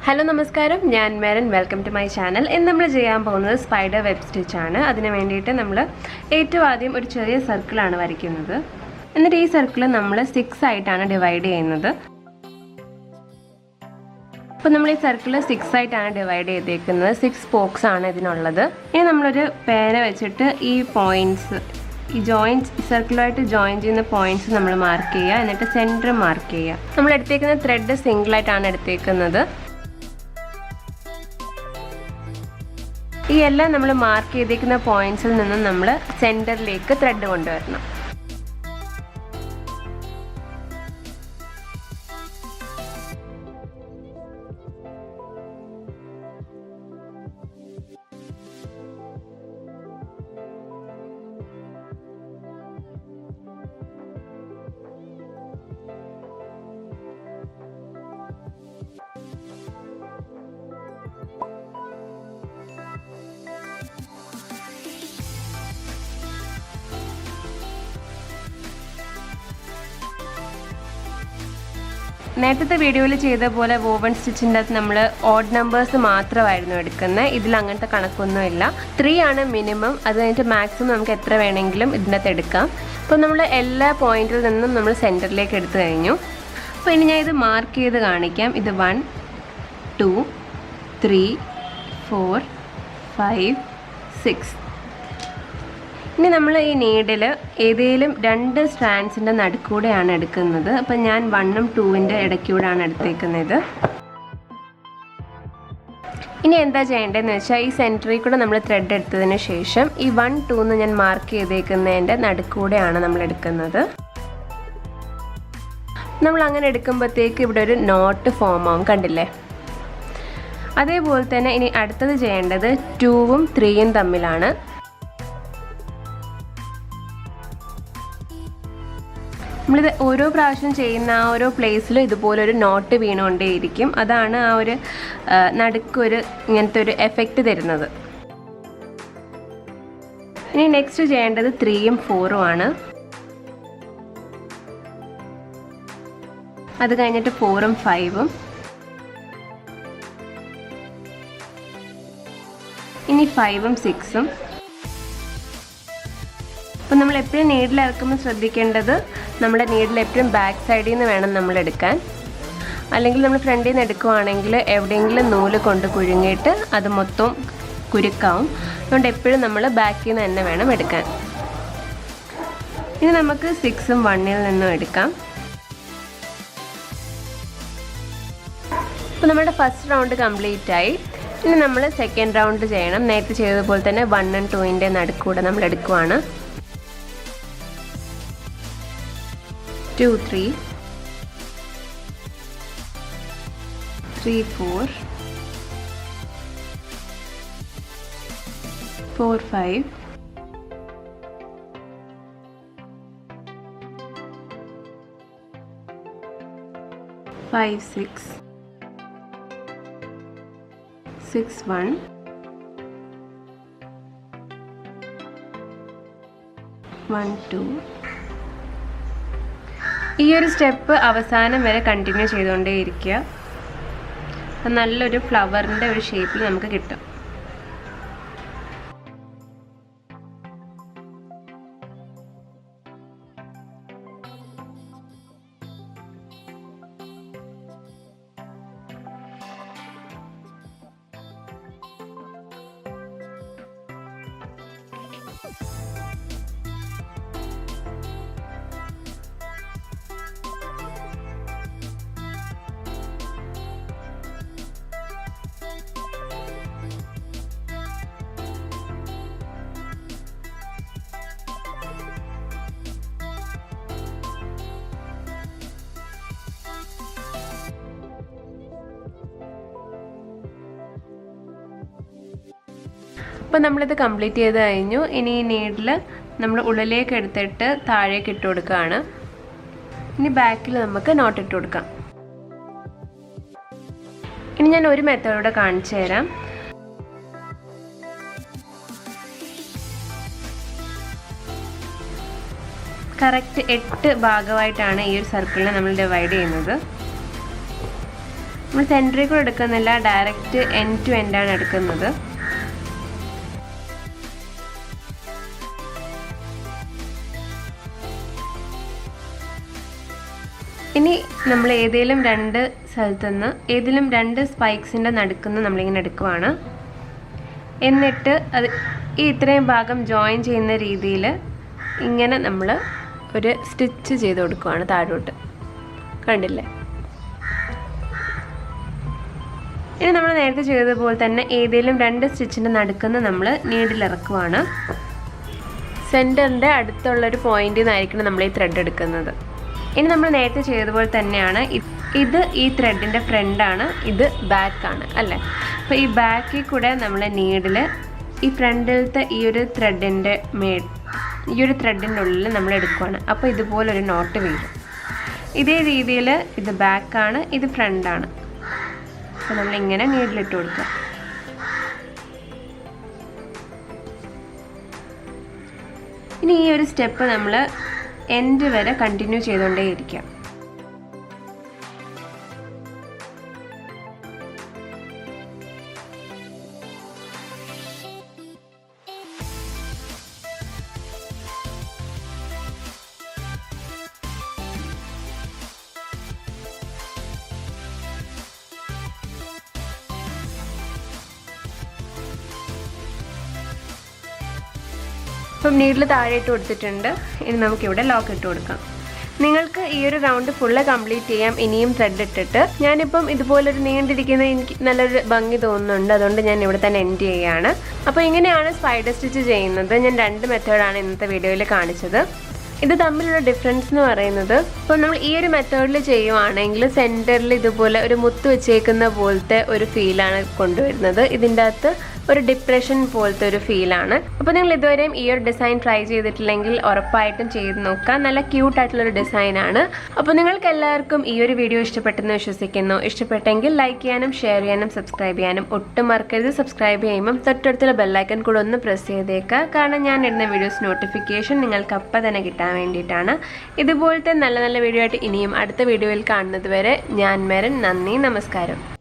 Hello, Namaskaram. I am Merin. Welcome to my channel. In this video, we will do spider web stitch. That's why we will do a circle. In this circle, we will divide 6 sides. So, we will circle 6 sides divide 6 spokes. Now, we will pen points. Joints circular joints in the points we mark and at the center mark. We will take a thread single light. This we mark the points in the center thread. നേരത്തെ വീഡിയോയിൽ ചെയ്ത പോലെ woven stitchന്റെ അകത്ത് നമ്മൾ odd numbers മാത്രമായിരുന്നു എടുക്കുന്നത്. ഇതിൽ അങ്ങനത്തെ കണക്കൊന്നുമില്ല. 3 ആണ് മിനിമം. അത് കഴിഞ്ഞിട്ട് മാക്സിമം നമുക്ക് എത്ര വേണമെങ്കിലും ഇതിനകത്ത് എടുക്കാം. അപ്പോൾ നമ്മൾ എല്ലാ പോയിന്റിൽ നിന്നും നമ്മൾ സെന്ററിലേക്ക് എടുത്തു കഴിഞ്ഞു. അപ്പോൾ ഇനി ഞാൻ ഇത് മാർക്ക് ചെയ്ത് കാണിക്കാം. ഇത് 1 2 3 4 5 6. ഇനി നമ്മൾ ഈ നീഡിൽ ഏതെങ്കിലും രണ്ട് സ്ട്രാൻഡ്സിന്റെ നടുക്കൂടെയാണ് എടുക്കുന്നത്. അപ്പോൾ ഞാൻ 1 ഉം 2 ന്റെ ഇടയ്ക്കൂടെയാണ് എടുത്തേക്കുന്നത്. ഇനി എന്താ ചെയ്യേണ്ടതെന്ന് വെച്ചാൽ ഈ സെന്ററിൽ കൂടെ നമ്മൾ ത്രെഡ് എടുത്തതിന് ശേഷം ഈ 1 2 എന്ന് ഞാൻ മാർക്ക് ചെയ്തേക്കുന്നതിന്റെ നടുക്കൂടെയാണ് നമ്മൾ എടുക്കുന്നത്. നമ്മൾ അങ്ങനെ എടുക്കുമ്പോഴത്തേക്ക് ഇവിടെ ഒരു നോട്ട് ഫോം ആവും, കണ്ടില്ലേ? അതേപോലെ തന്നെ ഇനി അടുത്തത് ചെയ്യേണ്ടത് 2 ഉം 3 ഉം തമ്മിലാണ്. നമ്മളിത് ഓരോ പ്രാവശ്യം ചെയ്യുന്ന ആ ഓരോ പ്ലേസിലും ഇതുപോലെ ഒരു നോട്ട് വീണുകൊണ്ടേയിരിക്കും. അതാണ് ആ ഒരു നടുക്കൊരു ഇങ്ങനത്തെ ഒരു എഫക്റ്റ് തരുന്നത്. ഇനി നെക്സ്റ്റ് ചെയ്യേണ്ടത് 3 ഉം 4 ഉം ആണ്. അത് കഴിഞ്ഞിട്ട് 4 ഉം 5 ഉം. ഇനി 5 ഉം 6 ഉം. അപ്പോൾ നമ്മൾ എപ്പോഴും നീഡിൽ ഇറക്കുമ്പോൾ ശ്രദ്ധിക്കേണ്ടത് നമ്മുടെ നീഡിൽ എപ്പോഴും ബാക്ക് സൈഡിൽ നിന്ന് വേണം നമ്മൾ എടുക്കാൻ. അല്ലെങ്കിൽ നമ്മൾ ഫ്രണ്ടിൽ നിന്ന് എടുക്കുകയാണെങ്കിൽ എവിടെയെങ്കിലും നൂല് കൊണ്ട് കുഴുങ്ങിയിട്ട് അത് മൊത്തം കുരുക്കാവും. അതുകൊണ്ട് എപ്പോഴും നമ്മൾ ബാക്കിൽ നിന്ന് തന്നെ വേണം എടുക്കാൻ. ഇനി നമുക്ക് 6 ഉം 1 ൽ നിന്നും എടുക്കാം. അപ്പോൾ നമ്മുടെ ഫസ്റ്റ് റൗണ്ട് കംപ്ലീറ്റ് ആയി. ഇനി നമ്മൾ സെക്കൻഡ് റൗണ്ട് ചെയ്യണം. നേരത്തെ ചെയ്തതുപോലെ തന്നെ 1 ഉം 2 ന്റെ നടുക്കൂടെ നമ്മൾ എടുക്കുവാണ്. 2 3 3 4 4 5 5 6 6 1 1 2. ഈ ഒരു സ്റ്റെപ്പ് അവസാനം വരെ കണ്ടിന്യൂ ചെയ്തുകൊണ്ടേയിരിക്കുക. നല്ലൊരു ഫ്ലവറിൻ്റെ ഒരു ഷേപ്പിൽ നമുക്ക് കിട്ടും. അപ്പോൾ നമ്മളിത് കംപ്ലീറ്റ് ചെയ്ത് കഴിഞ്ഞു. ഇനി ഈ നീഡിൽ നമ്മൾ ഉള്ളിലേക്ക് എടുത്തിട്ട് താഴേക്ക് ഇട്ട് കൊടുക്കുകയാണ്. ഇനി ബാക്കിൽ നമുക്ക് നോട്ട് ഇട്ട് കൊടുക്കാം. ഇനി ഞാൻ ഒരു മെത്തേഡൂടെ കാണിച്ചു തരാം. കറക്റ്റ് 8 ഭാഗമായിട്ടാണ് ഈ ഒരു സർക്കിളിനെ നമ്മൾ ഡിവൈഡ് ചെയ്യുന്നത്. നമ്മൾ സെൻറ്ററിൽ കൂടെ എടുക്കുന്നില്ല, ഡയറക്റ്റ് എൻഡ് ടു എൻഡാണ് എടുക്കുന്നത്. ഇനി നമ്മൾ ഏതെങ്കിലും രണ്ട് സ്ഥലത്തുനിന്ന് ഏതെങ്കിലും രണ്ട് സ്പൈക്സിൻ്റെ നടുക്കുന്ന് നമ്മളിങ്ങനെ എടുക്കുവാണ്. എന്നിട്ട് അത് ഈ ഇത്രയും ഭാഗം ജോയിൻ ചെയ്യുന്ന രീതിയിൽ ഇങ്ങനെ നമ്മൾ ഒരു സ്റ്റിച്ച് ചെയ്ത് കൊടുക്കുവാണ് താഴോട്ട്. കണ്ടില്ലേ? ഇനി നമ്മൾ നേരത്തെ ചെയ്തതുപോലെ തന്നെ ഏതെങ്കിലും രണ്ട് സ്റ്റിച്ചിൻ്റെ നടുക്കുന്ന് നമ്മൾ നീഡിൽ ഇറക്കുവാണ്. സെൻറ്ററിൻ്റെ അടുത്തുള്ളൊരു പോയിന്റിൽ നിന്നായിരിക്കണം നമ്മൾ ഈ ത്രെഡ് എടുക്കുന്നത്. ഇനി നമ്മൾ നേരത്തെ ചെയ്തതുപോലെ തന്നെയാണ്. ഇത് ഈ ത്രെഡിൻ്റെ ഫ്രണ്ടാണ്, ഇത് ബാക്കാണ് അല്ലേ? അപ്പോൾ ഈ ബാക്കിൽ കൂടെ നമ്മൾ നീഡിൽ ഈ ഫ്രണ്ടിലത്തെ ഈ ഒരു ത്രെഡിൻ്റെ ഉള്ളിൽ നമ്മൾ എടുക്കുവാണ്. അപ്പോൾ ഇതുപോലൊരു നോട്ട് വീഴും. ഇതേ രീതിയിൽ ഇത് ബാക്കാണ്, ഇത് ഫ്രണ്ടാണ്. അപ്പോൾ നമ്മളിങ്ങനെ നീഡിലിട്ട് കൊടുക്കുക. ഇനി ഈ ഒരു സ്റ്റെപ്പ് നമ്മൾ എൻഡ് വരെ കണ്ടിന്യൂ ചെയ്തുകൊണ്ടേയിരിക്കാം. അപ്പം നീഡിൽ താഴെ ഇട്ട് കൊടുത്തിട്ടുണ്ട്. ഇനി നമുക്കിവിടെ ലോക്ക് ഇട്ട് കൊടുക്കാം. നിങ്ങൾക്ക് ഈ ഒരു റൗണ്ട് ഫുള്ള് കംപ്ലീറ്റ് ചെയ്യാം ഇനിയും ത്രെഡ് ഇട്ടിട്ട്. ഞാനിപ്പം ഇതുപോലൊരു നീണ്ടിരിക്കുന്ന എനിക്ക് നല്ലൊരു ഭംഗി തോന്നുന്നുണ്ട്, അതുകൊണ്ട് ഞാൻ ഇവിടെ തന്നെ എൻഡ് ചെയ്യുകയാണ്. അപ്പോൾ ഇങ്ങനെയാണ് സ്പൈഡർ സ്റ്റിച്ച് ചെയ്യുന്നത്. ഞാൻ രണ്ട് മെത്തേഡാണ് ഇന്നത്തെ വീഡിയോയിൽ കാണിച്ചത്. ഇത് തമ്മിലുള്ള ഡിഫറൻസ് എന്ന് പറയുന്നത്, ഇപ്പോൾ നമ്മൾ ഈ ഒരു മെത്തേഡിൽ ചെയ്യുവാണെങ്കിൽ സെൻറ്ററിൽ ഇതുപോലെ ഒരു മുത്ത് വെച്ചേക്കുന്ന പോലത്തെ ഒരു ഫീലാണ് കൊണ്ടുവരുന്നത്. ഇതിൻ്റെ അകത്ത് ഒരു ഡിപ്രഷൻ പോലത്തെ ഒരു ഫീലാണ്. അപ്പോൾ നിങ്ങൾ ഇതുവരെയും ഈ ഒരു ഡിസൈൻ ട്രൈ ചെയ്തിട്ടില്ലെങ്കിൽ ഉറപ്പായിട്ടും ചെയ്ത് നോക്കുക. നല്ല ക്യൂട്ടായിട്ടുള്ളൊരു ഡിസൈനാണ്. അപ്പോൾ നിങ്ങൾക്ക് എല്ലാവർക്കും ഈ ഒരു വീഡിയോ ഇഷ്ടപ്പെട്ടെന്ന് വിശ്വസിക്കുന്നു. ഇഷ്ടപ്പെട്ടെങ്കിൽ ലൈക്ക് ചെയ്യാനും ഷെയർ ചെയ്യാനും സബ്സ്ക്രൈബ് ചെയ്യാനും ഒട്ടും മറക്കരുത്. സബ്സ്ക്രൈബ് ചെയ്യുമ്പം തൊട്ടടുത്തുള്ള ബെല്ലൈക്കൺ കൂടെ ഒന്ന് പ്രസ് ചെയ്തേക്കുക. കാരണം ഞാൻ ഇടുന്ന വീഡിയോസ് നോട്ടിഫിക്കേഷൻ നിങ്ങൾക്ക് അപ്പം തന്നെ കിട്ടാൻ വേണ്ടിയിട്ടാണ്. ഇതുപോലത്തെ നല്ല നല്ല വീഡിയോ ആയിട്ട് ഇനിയും അടുത്ത വീഡിയോയിൽ കാണുന്നത് വരെ ഞാൻ മെറിൻ. നന്ദി, നമസ്കാരം.